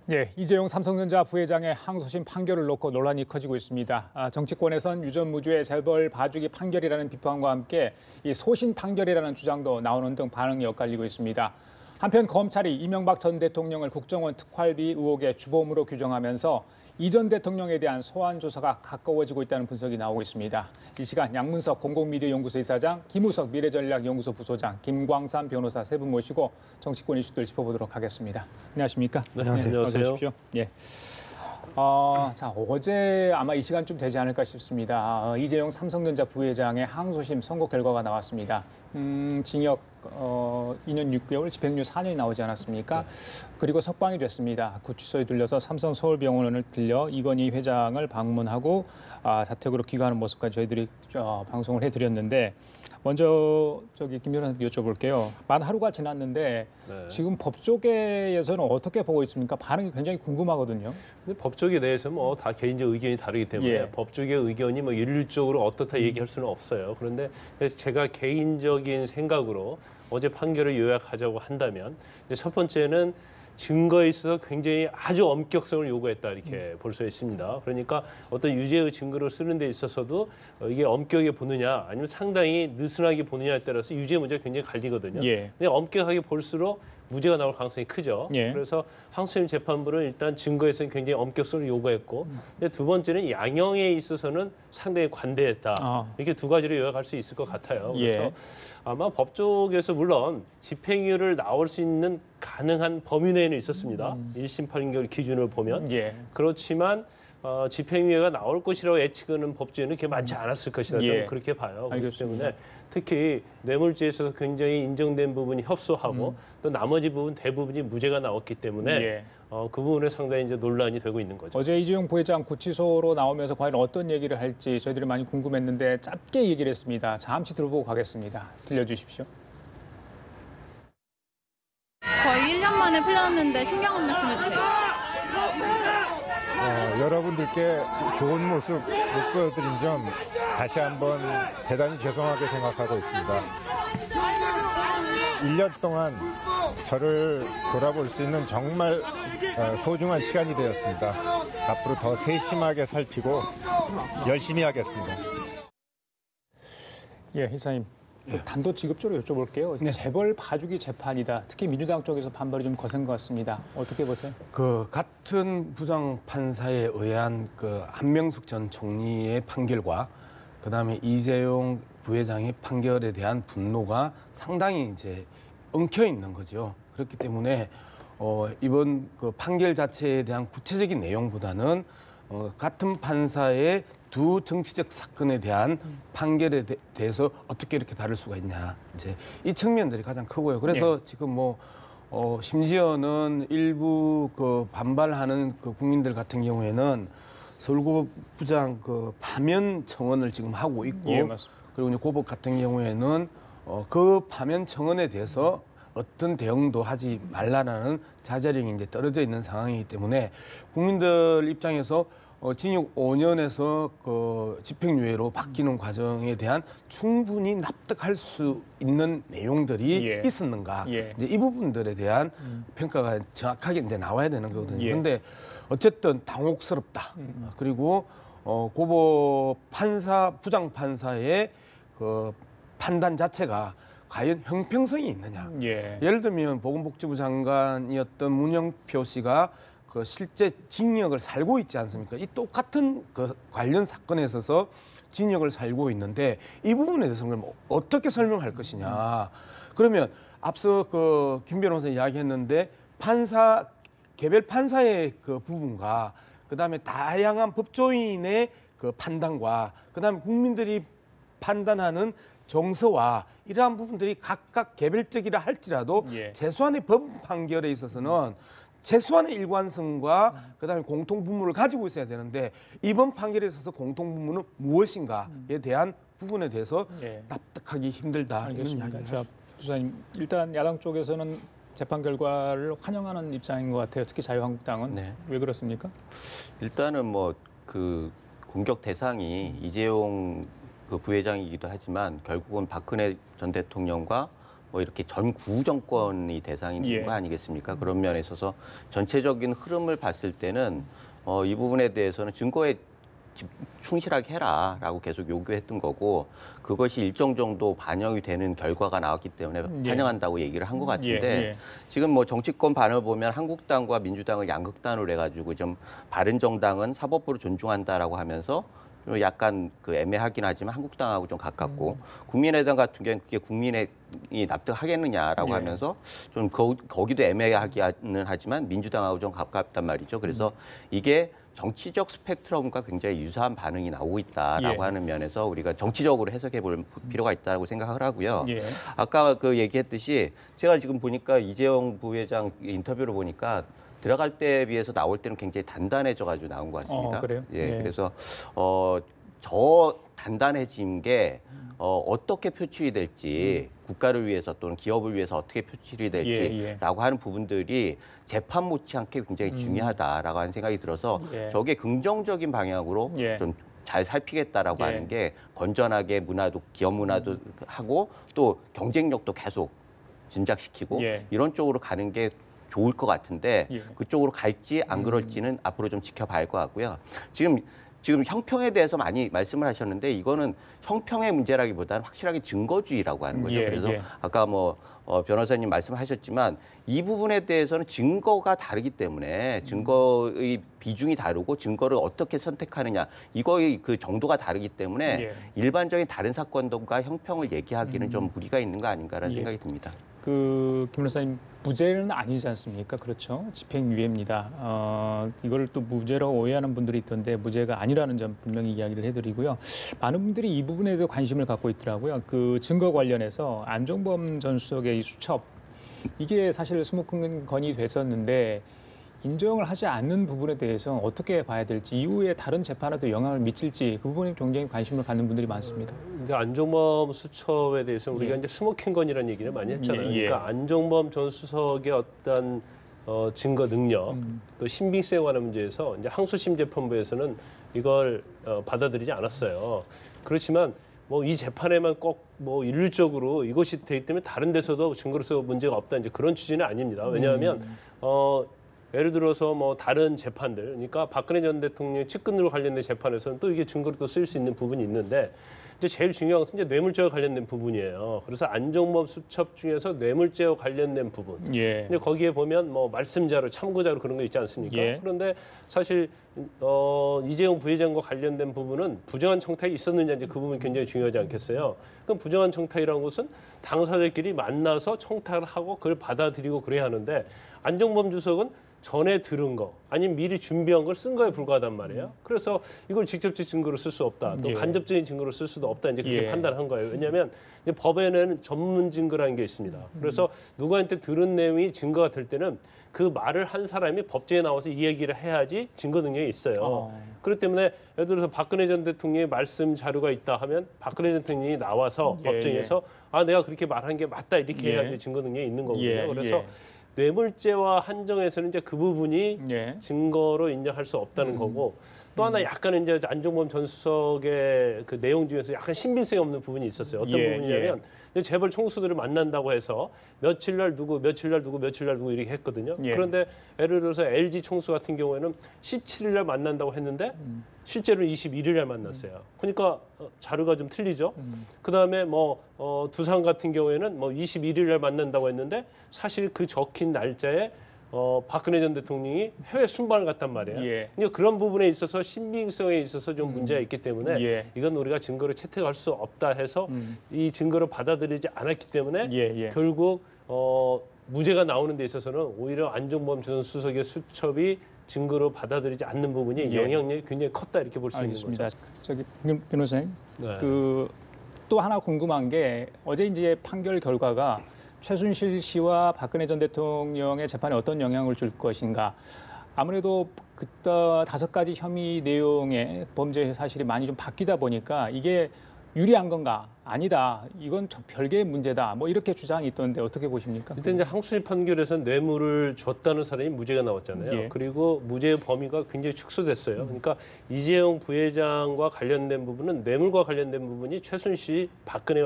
예, 이재용 삼성전자 부회장의 항소심 판결을 놓고 논란이 커지고 있습니다. 정치권에선 유전무죄 재벌 봐주기 판결이라는 비판과 함께 이 소신 판결이라는 주장도 나오는 등 반응이 엇갈리고 있습니다. 한편 검찰이 이명박 전 대통령을 국정원 특활비 의혹의 주범으로 규정하면서 이 전 대통령에 대한 소환 조사가 가까워지고 있다는 분석이 나오고 있습니다. 이 시간 양문석 공공미디어연구소 이사장, 김우석 미래전략연구소 부소장, 김광삼 변호사 세 분 모시고 정치권 이슈들 짚어보도록 하겠습니다. 안녕하십니까? 네, 안녕하세요. 어서 오십시오. 예. 자, 어제 아마 이 시간쯤 되지 않을까 싶습니다. 이재용 삼성전자 부회장의 항소심 선고 결과가 나왔습니다. 징역 2년 6개월, 집행유예 4년이 나오지 않았습니까? 네. 그리고 석방이 됐습니다. 구치소에 들려서 삼성 서울병원을 들려 이건희 회장을 방문하고 자택으로 귀가하는 모습까지 저희들이 방송을 해드렸는데 먼저 김 변호사님께 여쭤볼게요. 만 하루가 지났는데 네. 지금 법조계에서는 어떻게 보고 있습니까? 반응이 굉장히 궁금하거든요. 근데 법조계 내에서 뭐 다 개인적 의견이 다르기 때문에 예. 법조계 의견이 뭐 일률적으로 어떻다 얘기할 수는 없어요. 그런데 제가 개인적인 생각으로 어제 판결을 요약하자고 한다면 첫 번째는 증거에 있어서 굉장히 아주 엄격성을 요구했다 이렇게 볼 수 있습니다. 그러니까 어떤 유죄의 증거를 쓰는 데 있어서도 이게 엄격하게 보느냐 아니면 상당히 느슨하게 보느냐에 따라서 유죄 문제가 굉장히 갈리거든요. 예. 근데 엄격하게 볼수록 무죄가 나올 가능성이 크죠. 예. 그래서 항소심 재판부는 일단 증거에서는 굉장히 엄격성을 요구했고 근데 두 번째는 양형에 있어서는 상당히 관대했다. 이렇게 두 가지로 요약할 수 있을 것 같아요. 그래서 예. 아마 법조계에서 물론 집행유예를 나올 수 있는 가능한 범위 내에는 있었습니다. 1심 판결 기준을 보면. 예. 그렇지만 집행유예가 나올 것이라고 예측하는 법조인은 그렇게 많지 않았을 것이다. 예. 저는 그렇게 봐요. 그렇기 알겠습니다. 때문에 특히 뇌물죄에 있어서 굉장히 인정된 부분이 협소하고 또 나머지 부분 대부분이 무죄가 나왔기 때문에 예. 그 부분에 상당히 이제 논란이 되고 있는 거죠. 어제 이재용 부회장 구치소로 나오면서 과연 어떤 얘기를 할지 저희들이 많이 궁금했는데 짧게 얘기를 했습니다. 잠시 들어보고 가겠습니다. 들려주십시오. 거의 1년 만에 풀렸는데 신경 한 말씀 해주세요. 여러분들께 좋은 모습 못 보여드린 점 다시 한번 대단히 죄송하게 생각하고 있습니다. 1년 동안 저를 돌아볼 수 있는 정말 소중한 시간이 되었습니다. 앞으로 더 세심하게 살피고 열심히 하겠습니다. 예, 이사님. 단도직입적으로 여쭤볼게요. 네. 재벌 봐주기 재판이다. 특히 민주당 쪽에서 반발이 좀 거센 것 같습니다. 어떻게 보세요? 같은 부장 판사에 의한 한명숙 전 총리의 판결과 그다음에 이재용 부회장의 판결에 대한 분노가 상당히 이제 엉켜 있는 거죠. 그렇기 때문에 이번 판결 자체에 대한 구체적인 내용보다는 같은 판사의 두 정치적 사건에 대한 판결에 대해서 어떻게 이렇게 다를 수가 있냐. 이제 이 측면들이 가장 크고요. 그래서 지금 심지어는 일부 반발하는 국민들 같은 경우에는 서울고법부장 파면 청원을 지금 하고 있고, 예, 맞습니다. 그리고 이제 고법 같은 경우에는 그 파면 청원에 대해서 어떤 대응도 하지 말라라는 자제령이 이제 떨어져 있는 상황이기 때문에 국민들 입장에서 징역 5년에서 집행유예로 바뀌는 과정에 대한 충분히 납득할 수 있는 내용들이 있었는가. 예. 이제 이 부분들에 대한 평가가 정확하게 이제 나와야 되는 거거든요. 예. 그런데 어쨌든 당혹스럽다. 그리고 고법 부장 판사의 판단 자체가 과연 형평성이 있느냐. 예. 예를 들면 보건복지부 장관이었던 문영표 씨가 실제 징역을 살고 있지 않습니까? 이 똑같은 관련 사건에 있어서 징역을 살고 있는데 이 부분에 대해서 그럼 어떻게 설명할 것이냐. 그러면 앞서 김 변호사 이야기했는데 개별 판사의 부분과 그다음에 다양한 법조인의 판단과 그다음에 국민들이 판단하는 정서와 이러한 부분들이 각각 개별적이라 할지라도 최소한의 법 판결에 있어서는 최소한의 일관성과 그다음에 공통분모를 가지고 있어야 되는데 이번 판결에 있어서 공통분모는 무엇인가에 대한 부분에 대해서 납득하기 힘들다. 알겠습니다. 이런 자, 부사님, 일단 야당 쪽에서는 재판 결과를 환영하는 입장인 것 같아요. 특히 자유한국당은. 네. 왜 그렇습니까? 일단은 공격 대상이 이재용 부회장이기도 하지만 결국은 박근혜 전 대통령과 뭐 이렇게 전구 정권이 대상인 예. 거 아니겠습니까? 그런 면에 있어서 전체적인 흐름을 봤을 때는 이 부분에 대해서는 증거에 충실하게 해라라고 계속 요구했던 거고 그것이 일정 정도 반영이 되는 결과가 나왔기 때문에 예. 환영한다고 얘기를 한 것 같은데 예. 지금 뭐 정치권 반을 보면 한국당과 민주당을 양극단으로 해가지고 좀 바른정당은 사법부를 존중한다라고 하면서 약간 그 애매하긴 하지만 한국당하고 좀 가깝고 국민의당 같은 경우는 그게 국민이 납득하겠느냐라고 예. 하면서 좀 거기도 애매하기는 하지만 민주당하고 좀 가깝단 말이죠. 그래서 이게 정치적 스펙트럼과 굉장히 유사한 반응이 나오고 있다라고 예. 하는 면에서 우리가 정치적으로 해석해 볼 필요가 있다고 생각을 하고요. 예. 아까 그 얘기했듯이 제가 지금 보니까 이재용 부회장 인터뷰를 보니까 들어갈 때에 비해서 나올 때는 굉장히 단단해져가지고 나온 것 같습니다. 그래요? 예, 예. 그래서 저 단단해진 게 어떻게 표출이 될지 국가를 위해서 또는 기업을 위해서 어떻게 표출이 될지라고 하는 부분들이 재판 못지않게 굉장히 중요하다라고 하는 생각이 들어서 예. 저게 긍정적인 방향으로 예. 좀 잘 살피겠다라고 예. 하는 게 건전하게 문화도 기업 문화도 하고 또 경쟁력도 계속 진작시키고 예. 이런 쪽으로 가는 게 좋을 것 같은데 예. 그쪽으로 갈지 안 그럴지는 앞으로 좀 지켜봐야 할 것 같고요. 지금 형평에 대해서 많이 말씀을 하셨는데 이거는 형평의 문제라기보다는 확실하게 증거주의라고 하는 거죠. 예, 그래서 예. 아까 뭐 변호사님 말씀하셨지만 이 부분에 대해서는 증거가 다르기 때문에 증거의 비중이 다르고 증거를 어떻게 선택하느냐 이거의 그 정도가 다르기 때문에 예. 일반적인 다른 사건과 형평을 얘기하기는 좀 무리가 있는 거 아닌가라는 예. 생각이 듭니다. 김 변호사님 무죄는 아니지 않습니까? 그렇죠. 집행유예입니다. 이걸 또 무죄라고 오해하는 분들이 있던데 무죄가 아니라는 점 분명히 이야기를 해드리고요. 많은 분들이 이 부분에도 관심을 갖고 있더라고요. 그 증거 관련해서 안종범 전 수석의 이 수첩 이게 사실 수목건이 됐었는데 인정을 하지 않는 부분에 대해서 어떻게 봐야 될지 이후에 다른 재판에도 영향을 미칠지 그 부분에 굉장히 관심을 갖는 분들이 많습니다. 이제 안종범 수첩에 대해서 우리가 예. 이제 스모킹건이라는 얘기를 많이 했잖아요. 예, 예. 그러니까 안종범 전 수석의 어떤 증거 능력, 또 신빙성에 관한 문제에서 이제 항소심 재판부에서는 이걸 받아들이지 않았어요. 그렇지만 뭐 이 재판에만 꼭 뭐 일률적으로 이것이 되기 때문에 다른 데서도 증거로서 문제가 없다 이제 그런 취지는 아닙니다. 왜냐하면 예를 들어서 뭐 다른 재판들, 그러니까 박근혜 전 대통령 측근으로 관련된 재판에서는 또 이게 증거로 또 쓰일 수 있는 부분이 있는데 이제 제일 중요한 것은 이제 뇌물죄와 관련된 부분이에요. 그래서 안종범 수첩 중에서 뇌물죄와 관련된 부분. 예. 근데 거기에 보면 뭐 말씀자료, 참고자료 그런 거 있지 않습니까? 예. 그런데 사실 이재용 부회장과 관련된 부분은 부정한 청탁이 있었느냐 이제 그 부분이 굉장히 중요하지 않겠어요? 그럼 부정한 청탁이라는 것은 당사자들끼리 만나서 청탁을 하고 그걸 받아들이고 그래야 하는데 안종범 주석은 전에 들은 거 아니면 미리 준비한 걸 쓴 거에 불과하단 말이에요. 그래서 이걸 직접적 증거로 쓸 수 없다. 또 예. 간접적인 증거로 쓸 수도 없다. 이제 그렇게 예. 판단한 거예요. 왜냐하면 이제 법에는 전문 증거라는 게 있습니다. 그래서 누구한테 들은 내용이 증거가 될 때는 그 말을 한 사람이 법정에 나와서 이 얘기를 해야지 증거 능력이 있어요. 그렇기 때문에 예를 들어서 박근혜 전 대통령의 말씀 자료가 있다 하면 박근혜 전 대통령이 나와서 예, 법정에서 아 내가 그렇게 말한 게 맞다 이렇게 예. 해야지 증거 능력이 있는 거거든요. 예, 그래서 예. 뇌물죄와 한정해서는 이제 그 부분이 예. 증거로 인정할 수 없다는 거고 또 하나 약간 이제 안종범 전 수석의 그 내용 중에서 약간 신빙성이 없는 부분이 있었어요. 어떤 예, 부분이냐면 재벌 총수들을 만난다고 해서 며칠 날 누구, 며칠 날 누구, 며칠 날 누구 이렇게 했거든요. 예. 그런데 예를 들어서 LG 총수 같은 경우에는 17일 날 만난다고 했는데 실제로는 21일 날 만났어요. 그러니까 자료가 좀 틀리죠. 그다음에 뭐 두산 같은 경우에는 뭐 21일 날 만난다고 했는데 사실 그 적힌 날짜에 박근혜 전 대통령이 해외 순방을 갔단 말이에요. 예. 그러니까 그런 부분에 있어서 신빙성에 있어서 좀 문제가 있기 때문에 예. 이건 우리가 증거를 채택할 수 없다 해서 이 증거를 받아들이지 않았기 때문에 예. 결국 무죄가 나오는 데 있어서는 오히려 안종범 전 수석의 수첩이 증거로 받아들이지 않는 부분이 예. 영향력이 굉장히 컸다 이렇게 볼 수 있는 알겠습니다. 거죠. 저기 변호사님, 네. 또 하나 궁금한 게 어제 이제 판결 결과가 최순실 씨와 박근혜 전 대통령의 재판에 어떤 영향을 줄 것인가. 아무래도 그때 5가지 혐의 내용의 범죄 사실이 많이 좀 바뀌다 보니까 이게 유리한 건가? 아니다. 이건 저 별개의 문제다. 뭐 이렇게 주장이 있던데 어떻게 보십니까? 일단 이제 항소심 판결에서 뇌물을 줬다는 사람이 무죄가 나왔잖아요. 예. 그리고 무죄의 범위가 굉장히 축소됐어요. 그러니까 이재용 부회장과 관련된 부분은 뇌물과 관련된 부분이 최순실, 박근혜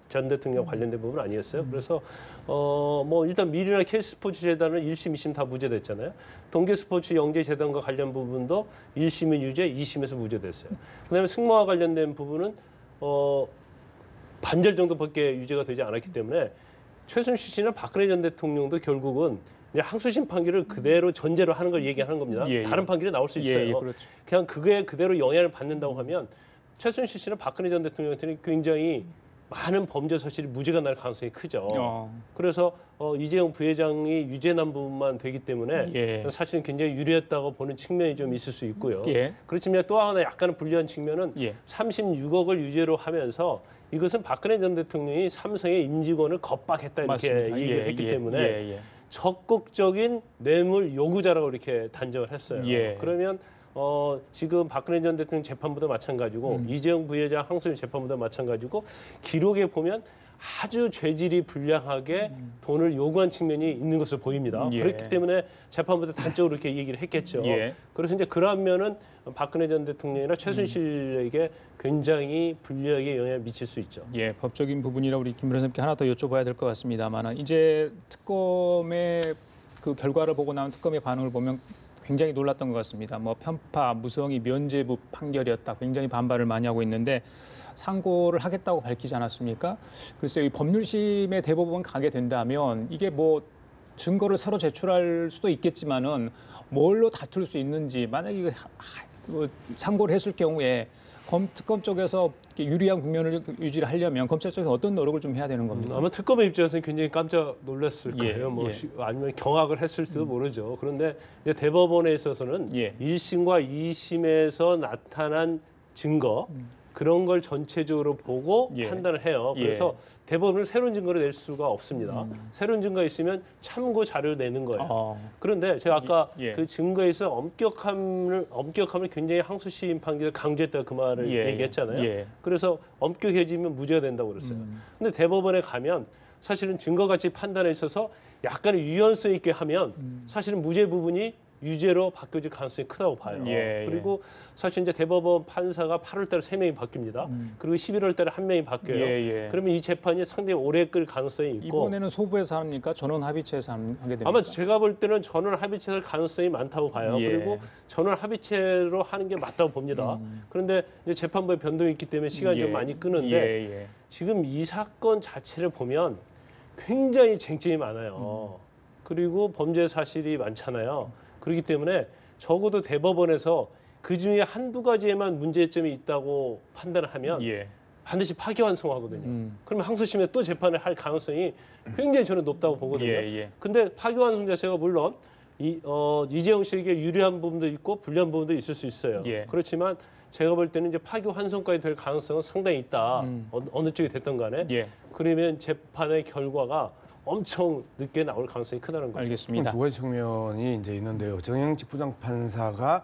전 대통령 관련된 부분은 아니었어요. 그래서 뭐 일단 미르나 K스포츠 재단은 1심, 2심 다 무죄됐잖아요. 동계스포츠 영재재단과 관련 부분도 1심은 유죄, 2심에서 무죄됐어요. 그다음에 승마와 관련된 부분은 반절 정도밖에 유죄가 되지 않았기 때문에 최순실 씨나 박근혜 전 대통령도 결국은 이제 항소심 판결을 그대로 전제로 하는 걸 얘기하는 겁니다. 예, 예. 다른 판결이 나올 수 있어요. 예, 예, 그렇죠. 그냥 그게 그대로 영향을 받는다고 하면 최순실 씨나 박근혜 전 대통령한테는 굉장히 많은 범죄 사실이 무죄가 날 가능성이 크죠. 그래서 이재용 부회장이 유죄난 부분만 되기 때문에 예. 사실은 굉장히 유리했다고 보는 측면이 좀 있을 수 있고요. 예. 그렇지만 또 하나 약간은 불리한 측면은 예. 36억을 유죄로 하면서 이것은 박근혜 전 대통령이 삼성의 임직원을 겁박했다 이렇게 맞습니다. 얘기를 예, 했기 예, 때문에 예, 예. 적극적인 뇌물 요구자라고 이렇게 단정을 했어요. 예. 그러면 지금 박근혜 전 대통령 재판보다 마찬가지고 이재용 부회장 항소심 재판보다 마찬가지고 기록에 보면 아주 죄질이 불량하게 돈을 요구한 측면이 있는 것으로 보입니다. 예. 그렇기 때문에 재판부도 단적으로 이렇게 얘기를 했겠죠. 예. 그래서 이제 그런 면은 박근혜 전 대통령이나 최순실에게 굉장히 불리하게 영향을 미칠 수 있죠. 예, 법적인 부분이라 우리 김 변호사님께 하나 더 여쭤봐야 될 것 같습니다만 이제 특검의 그 결과를 보고 나온 특검의 반응을 보면 굉장히 놀랐던 것 같습니다. 뭐 편파, 무성의 면죄부 판결이었다. 굉장히 반발을 많이 하고 있는데 상고를 하겠다고 밝히지 않았습니까? 글쎄요, 이 법률심에 대법원 가게 된다면 이게 뭐 증거를 새로 제출할 수도 있겠지만은 뭘로 다툴 수 있는지 만약에 이거 상고를 했을 경우에 특검 쪽에서 유리한 국면을 유지를 하려면 검찰 쪽에서 어떤 노력을 좀 해야 되는 겁니까? 아마 특검의 입장에서는 굉장히 깜짝 놀랐을 예, 거예요. 뭐 예. 아니면 경악을 했을지도 모르죠. 그런데 이제 대법원에 있어서는 예. 1심과 2심에서 나타난 증거 그런 걸 전체적으로 보고 예. 판단을 해요. 예. 그래서 대법원은 새로운 증거를 낼 수가 없습니다. 새로운 증거가 있으면 참고 자료를 내는 거예요. 그런데 제가 아까 예. 그 증거에서 엄격함을 굉장히 항소심 판결을 강조했다 그 말을 예. 얘기했잖아요. 예. 그래서 엄격해지면 무죄가 된다고 그랬어요. 근데 대법원에 가면 사실은 증거 가치 판단에 있어서 약간의 유연성 있게 하면 사실은 무죄 부분이 유죄로 바뀌어질 가능성이 크다고 봐요. 예, 예. 그리고 사실 이제 대법원 판사가 8월 달에 3명이 바뀝니다. 그리고 11월 달에 1명이 바뀌어요. 예, 예. 그러면 이 재판이 상당히 오래 끌 가능성이 있고 이번에는 소부에서 합니까? 전원 합의체에서 하게 됩니까? 아마 제가 볼 때는 전원 합의체 할 가능성이 많다고 봐요. 예. 그리고 전원 합의체로 하는 게 맞다고 봅니다. 그런데 이제 재판부에 변동이 있기 때문에 시간이 예. 좀 많이 끄는데 예, 예. 지금 이 사건 자체를 보면 굉장히 쟁점이 많아요. 그리고 범죄 사실이 많잖아요. 그렇기 때문에 적어도 대법원에서 그 중에 한두 가지에만 문제점이 있다고 판단을 하면 예. 반드시 파기환송하거든요. 그러면 항소심에 또 재판을 할 가능성이 굉장히 저는 높다고 보거든요. 예. 근데 파기환송 자체가 물론 이재용 씨에게 유리한 부분도 있고 불리한 부분도 있을 수 있어요. 예. 그렇지만 제가 볼 때는 이제 파기환송까지 될 가능성은 상당히 있다. 어느 쪽이 됐든 간에. 예. 그러면 재판의 결과가 엄청 늦게 나올 가능성이 크다는 거죠. 알겠습니다. 두 가지 측면이 이제 있는데요. 정영직 부장판사가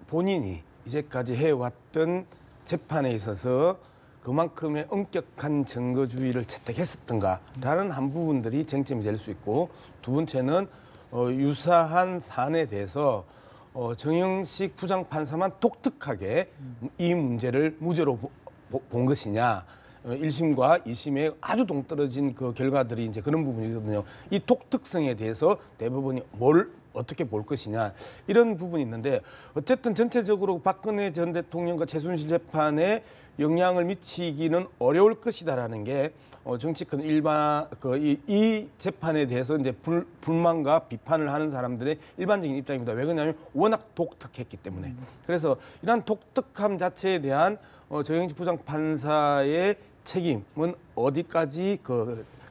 본인이 이제까지 해왔던 재판에 있어서 그만큼의 엄격한 증거주의를 채택했었던가라는 한 부분들이 쟁점이 될 수 있고, 두 번째는 유사한 사안에 대해서 정영식 부장판사만 독특하게 이 문제를 무죄로 본 것이냐, 1심과 2심에 아주 동떨어진 그 결과들이 이제 그런 부분이거든요. 이 독특성에 대해서 대법원이 뭘 어떻게 볼 것이냐, 이런 부분이 있는데, 어쨌든 전체적으로 박근혜 전 대통령과 최순실 재판에 영향을 미치기는 어려울 것이다라는 게 정치권 일반 이 재판에 대해서 이제 불만과 비판을 하는 사람들의 일반적인 입장입니다. 왜 그러냐면 워낙 독특했기 때문에. 그래서 이러한 독특함 자체에 대한 정영직 부장판사의 책임은 어디까지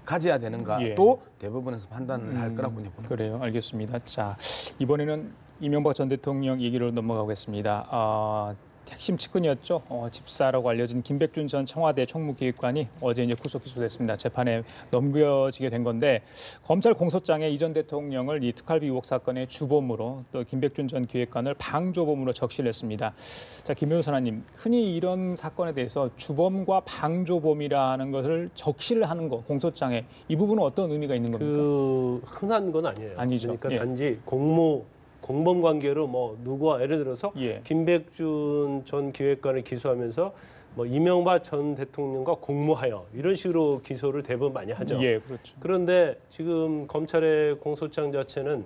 가져야 되는가, 예. 또 대법원에서 판단을 할 거라고 봅니다. 그래요. 알겠습니다. 자, 이번에는 이명박 전 대통령 얘기로 넘어가겠습니다. 핵심 측근이었죠. 집사라고 알려진 김백준 전 청와대 총무기획관이 어제 이제 구속 기소됐습니다. 재판에 넘겨지게 된 건데 검찰 공소장에 이 전 대통령을 이 특활비 의혹 사건의 주범으로 또 김백준 전 기획관을 방조범으로 적시했습니다. 자, 김 변호사님, 흔히 이런 사건에 대해서 주범과 방조범이라는 것을 적시를 하는 거 공소장에 이 부분은 어떤 의미가 있는 겁니까? 그 흔한 건 아니에요. 아니죠. 그러니까 예. 단지 공범 관계로 뭐 누구와 예를 들어서 예. 김백준 전 기획관을 기소하면서 뭐 이명박 전 대통령과 공모하여 이런 식으로 기소를 대부분 많이 하죠. 예, 그렇죠. 그런데 지금 검찰의 공소장 자체는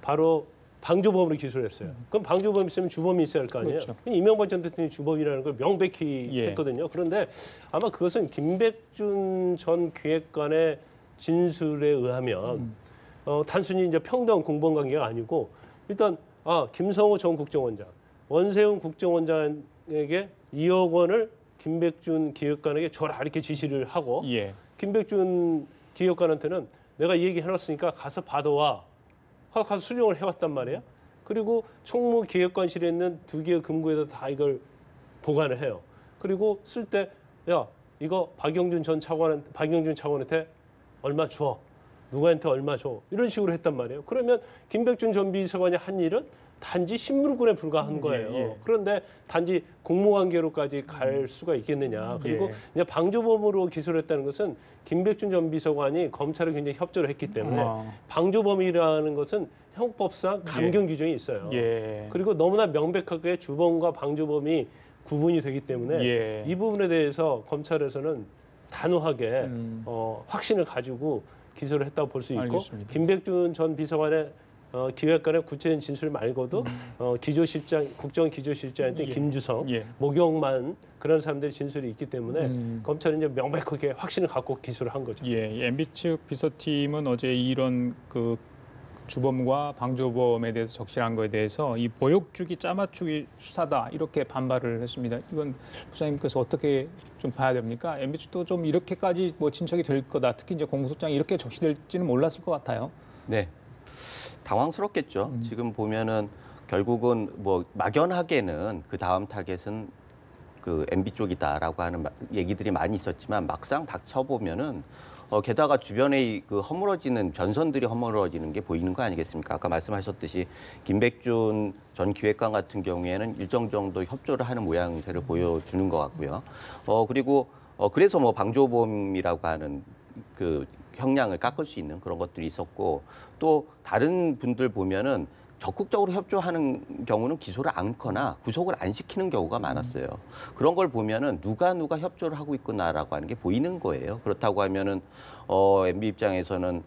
바로 방조범으로 기소를 했어요. 그럼 방조범이 있으면 주범이 있어야 할 거 아니에요. 그렇죠. 이명박 전 대통령이 주범이라는 걸 명백히 예. 했거든요. 그런데 아마 그것은 김백준 전 기획관의 진술에 의하면 단순히 이제 평등 공범 관계가 아니고 일단 김성호 전 국정원장, 원세훈 국정원장에게 2억 원을 김백준 기획관에게 줘라 이렇게 지시를 하고 예. 김백준 기획관한테는 내가 이 얘기 해놨으니까 가서 받아와. 가서 수령을 해왔단 말이에요. 그리고 총무기획관실에 있는 2개의 금고에다 다 이걸 보관을 해요. 그리고 쓸 때 야 이거 박영준 차관한테 얼마 줘. 누구한테 얼마 줘. 이런 식으로 했단 말이에요. 그러면 김백준 전 비서관이 한 일은 단지 신문군에 불과한 거예요. 예. 그런데 단지 공무관계로까지 갈 수가 있겠느냐. 그리고 예. 이제 방조범으로 기소를 했다는 것은 김백준 전 비서관이 검찰에 굉장히 협조를 했기 때문에 방조범이라는 것은 형법상 감경 규정이 있어요. 예. 그리고 너무나 명백하게 주범과 방조범이 구분이 되기 때문에 예. 이 부분에 대해서 검찰에서는 단호하게 확신을 가지고 기소를 했다고 볼 수 있고 알겠습니다. 김백준 전 비서관의 기획관의 구체적인 진술 말고도 기조실장, 국정기조실장한테 예. 김주성, 예. 목영만 그런 사람들의 진술이 있기 때문에 검찰은 이제 명백하게 확신을 갖고 기소를 한 거죠. 예, MB 측 비서팀은 어제 이런 그 주범과 방조범에 대해서 적시한 거에 대해서 이 보역주기 짜맞추기 수사다 이렇게 반발을 했습니다. 이건 부장님께서 어떻게 좀 봐야 됩니까? MB 측도 좀 이렇게까지 뭐 진척이 될 거다. 특히 이제 공소장이 이렇게 적시될지는 몰랐을 것 같아요. 네. 당황스럽겠죠. 지금 보면은 결국은 뭐 막연하게는 그 다음 타겟은 그 MB 쪽이다라고 하는 얘기들이 많이 있었지만 막상 닥쳐보면은 게다가 주변에 그 허물어지는 변선들이 허물어지는 게 보이는 거 아니겠습니까? 아까 말씀하셨듯이 김백준 전 기획관 같은 경우에는 일정 정도 협조를 하는 모양새를 보여주는 것 같고요. 그리고 그래서 뭐 방조범이라고 하는 그 형량을 깎을 수 있는 그런 것들이 있었고 또 다른 분들 보면은 적극적으로 협조하는 경우는 기소를 않거나 구속을 안 시키는 경우가 많았어요. 그런 걸 보면은 누가 협조를 하고 있구나라고 하는 게 보이는 거예요. 그렇다고 하면은 MB 입장에서는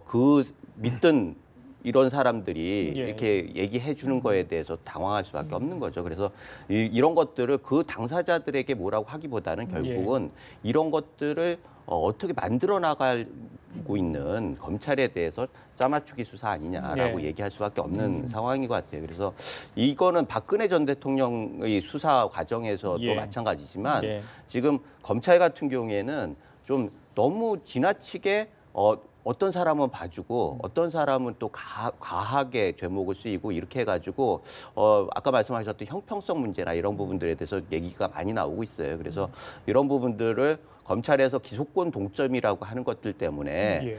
그 믿던 이런 사람들이 예. 이렇게 얘기해 주는 거에 대해서 당황할 수밖에 없는 거죠. 그래서 이런 것들을 그 당사자들에게 뭐라고 하기보다는 결국은 이런 것들을 어떻게 만들어 나가고 있는 검찰에 대해서 짜맞추기 수사 아니냐라고 예. 얘기할 수밖에 없는 상황인 것 같아요. 그래서 이거는 박근혜 전 대통령의 수사 과정에서도 예. 마찬가지지만 예. 지금 검찰 같은 경우에는 좀 너무 지나치게 어떤 사람은 봐주고 어떤 사람은 또 과하게 죄목을 쓰이고 이렇게 해가지고 아까 말씀하셨던 형평성 문제나 이런 부분들에 대해서 얘기가 많이 나오고 있어요. 그래서 이런 부분들을 검찰에서 기소권 동점이라고 하는 것들 때문에 예.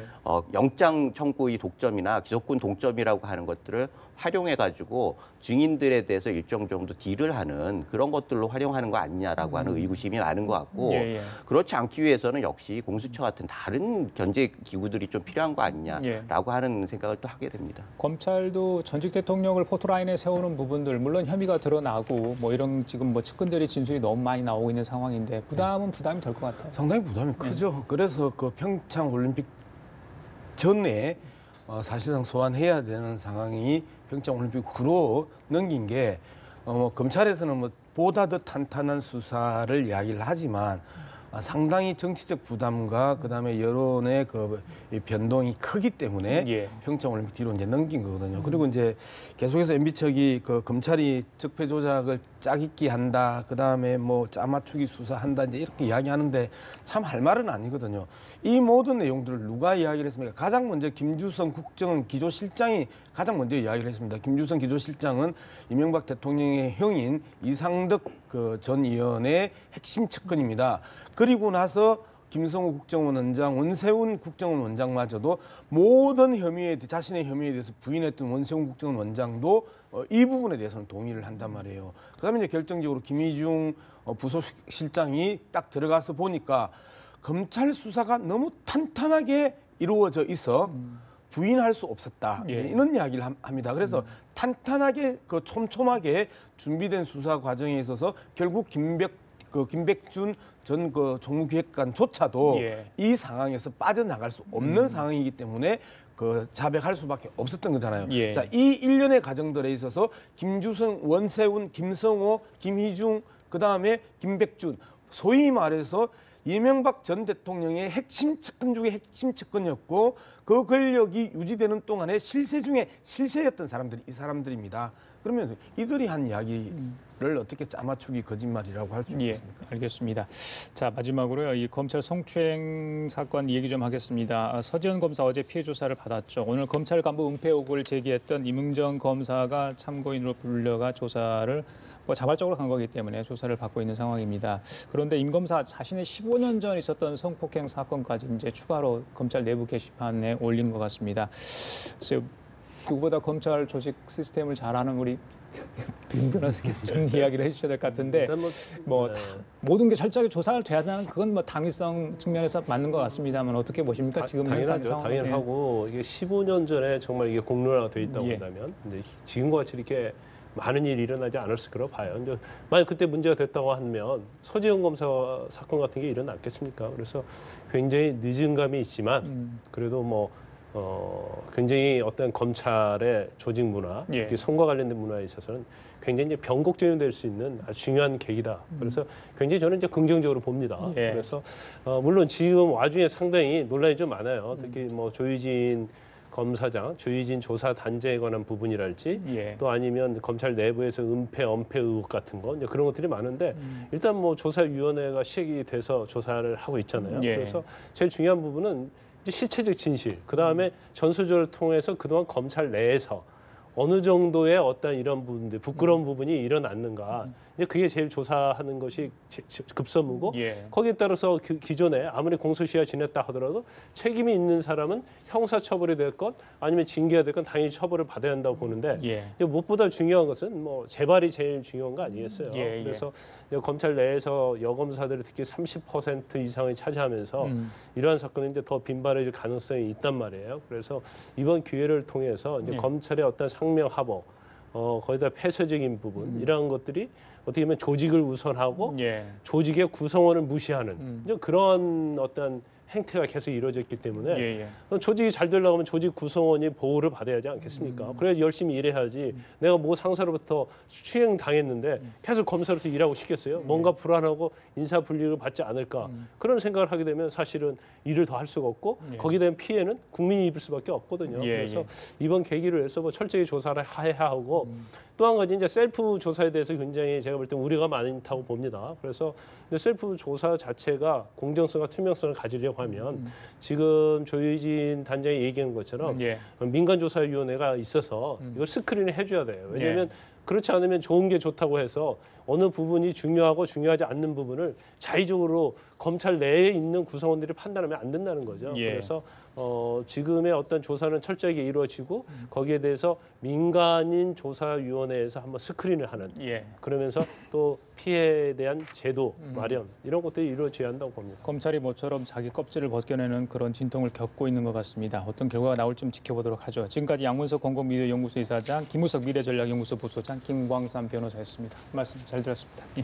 영장 청구의 독점이나 기소권 동점이라고 하는 것들을 활용해가지고 증인들에 대해서 일정 정도 딜을 하는 그런 것들로 활용하는 거 아니냐라고 하는 의구심이 많은 것 같고 예, 예. 그렇지 않기 위해서는 역시 공수처 같은 다른 견제 기구들이 좀 필요한 거 아니냐라고 하는 생각을 또 하게 됩니다. 검찰도 전직 대통령을 포토라인에 세우는 부분들 물론 혐의가 드러나고 뭐 이런 지금 뭐 측근들의 진술이 너무 많이 나오고 있는 상황인데 부담이 될 것 같아요. 상당히 부담이 크죠. 그래서 그 평창 올림픽 전에 사실상 소환해야 되는 상황이 평창 올림픽 후로 넘긴 게 검찰에서는 뭐 보다 더 탄탄한 수사를 이야기를 하지만 상당히 정치적 부담과 그다음에 여론의 그 변동이 크기 때문에 예. 평창 올림픽 뒤로 이제 넘긴 거거든요. 그리고 이제 계속해서 MB 측이 그 검찰이 적폐 조작을 짜깁기 한다. 그다음에 뭐 짜맞추기 수사한다. 이제 이렇게 이야기하는데 참 할 말은 아니거든요. 이 모든 내용들을 누가 이야기를 했습니까? 가장 먼저 김주성 국정원 기조실장이 가장 먼저 이야기를 했습니다. 김주성 기조실장은 이명박 대통령의 형인 이상덕 그 전 의원의 핵심 측근입니다. 그리고 나서 김성호 국정원 원장, 원세훈 국정원 원장마저도 모든 자신의 혐의에 대해서 부인했던 원세훈 국정원 원장도 이 부분에 대해서는 동의를 한단 말이에요. 그다음에 이제 결정적으로 김희중 부속실장이 딱 들어가서 보니까 검찰 수사가 너무 탄탄하게 이루어져 있어 부인할 수 없었다. 예. 이런 이야기를 합니다. 그래서 탄탄하게 촘촘하게 준비된 수사 과정에 있어서 결국 김백준 전 그 정무기획관조차도 예. 이 상황에서 빠져나갈 수 없는 상황이기 때문에 그 자백할 수밖에 없었던 거잖아요. 예. 자, 이 일련의 과정들에 있어서 김주성, 원세훈, 김성호, 김희중, 그다음에 김백준, 소위 말해서 이명박 전 대통령의 핵심 측근 중에 핵심 측근이었고 그 권력이 유지되는 동안에 실세 중에 실세였던 사람들이 이 사람들입니다. 그러면 이들이 한 이야기를 어떻게 짜맞추기 거짓말이라고 할 수 예, 있겠습니까? 알겠습니다. 자, 마지막으로요. 이 검찰 성추행 사건 얘기 좀 하겠습니다. 서지현 검사 어제 피해 조사를 받았죠. 오늘 검찰 간부 은폐 의혹을 제기했던 임은정 검사가 참고인으로 불려가 조사를 자발적으로 간 거기 때문에 조사를 받고 있는 상황입니다. 그런데 임 검사 자신의 15년 전 있었던 성폭행 사건까지 이제 추가로 검찰 내부 게시판에 올린 것 같습니다. 글쎄요, 누구보다 검찰 조직 시스템을 잘하는 우리 빈 변호사께서 좀 이야기를 해주셔야 될 것 같은데 일단 모든 게 철저하게 조사가 돼야 되는 그건 당위성 측면에서 맞는 것 같습니다만 어떻게 보십니까? 지금 당연하죠. 상황. 당연하고 이게 15년 전에 정말 이게 공론화가 돼 있다고 예. 한다면 근데 지금과 같이 이렇게 많은 일이 일어나지 않았을 거라고 봐요. 이제 만약 그때 문제가 됐다고 하면 서지현 검사 사건 같은 게 일어났겠습니까? 그래서 굉장히 늦은 감이 있지만 그래도 굉장히 어떤 검찰의 조직 문화, 예. 특히 선거와 관련된 문화에 있어서는 굉장히 이제 변곡점이 될 수 있는 아주 중요한 계기다. 그래서 굉장히 저는 이제 긍정적으로 봅니다. 예. 그래서 물론 지금 와중에 상당히 논란이 좀 많아요. 특히 조희진 검사장, 조희진 조사 단죄에 관한 부분이랄지 예. 또 아니면 검찰 내부에서 은폐, 엄폐 의혹 같은 거 이제 그런 것들이 많은데 일단 조사위원회가 시행이 돼서 조사를 하고 있잖아요. 예. 그래서 제일 중요한 부분은 이제 실체적 진실, 그 다음에 전수조를 통해서 그동안 검찰 내에서 어느 정도의 어떤 이런 부분들, 부끄러운 부분이 일어났는가. 이제 그게 제일 조사하는 것이 급선무고 예. 거기에 따라서 기존에 아무리 공소시효가 지냈다 하더라도 책임이 있는 사람은 형사처벌이 될 것 아니면 징계가 될 것 당연히 처벌을 받아야 한다고 보는데 예. 무엇보다 중요한 것은 재발이 제일 중요한 거 아니겠어요. 예, 예. 그래서 이제 검찰 내에서 여검사들이 특히 30% 이상을 차지하면서 이러한 사건이 이제 더 빈발해질 가능성이 있단 말이에요. 그래서 이번 기회를 통해서 이제 예. 검찰의 어떤 상명하복, 거기다 폐쇄적인 부분 이러한 것들이 어떻게 보면 조직을 우선하고 예. 조직의 구성원을 무시하는 이제 그런 어떤 행태가 계속 이루어졌기 때문에 예, 조직이 잘 되려면 조직 구성원이 보호를 받아야 하지 않겠습니까? 그래야 열심히 일해야지. 내가 상사로부터 추행 당했는데 계속 검사로서 일하고 싶겠어요? 뭔가 불안하고 인사 불이익을 받지 않을까? 그런 생각을 하게 되면 사실은 일을 더 할 수가 없고 예. 거기에 대한 피해는 국민이 입을 수밖에 없거든요. 예, 그래서 예. 이번 계기를 해서 철저히 조사를 해야 하고 또 한 가지 이제 셀프 조사에 대해서 굉장히 제가 볼 때 우려가 많다고 봅니다. 그래서 셀프 조사 자체가 공정성과 투명성을 가지려고 하면 지금 조희진 단장이 얘기한 것처럼 예. 민간조사위원회가 있어서 이걸 스크린을 해줘야 돼요. 왜냐하면 그렇지 않으면 좋은 게 좋다고 해서 어느 부분이 중요하고 중요하지 않는 부분을 자의적으로 검찰 내에 있는 구성원들이 판단하면 안 된다는 거죠. 예. 그래서 지금의 어떤 조사는 철저하게 이루어지고 거기에 대해서 민간인 조사위원회에서 한번 스크린을 하는 예. 그러면서 또 피해에 대한 제도 마련 이런 것들이 이루어져야 한다고 봅니다. 검찰이 모처럼 자기 껍질을 벗겨내는 그런 진통을 겪고 있는 것 같습니다. 어떤 결과가 나올지 좀 지켜보도록 하죠. 지금까지 양문석 공공미디어연구소 이사장, 김우석 미래전략연구소 부소장, 김광삼 변호사였습니다. 말씀 잘 들었습니다. 예.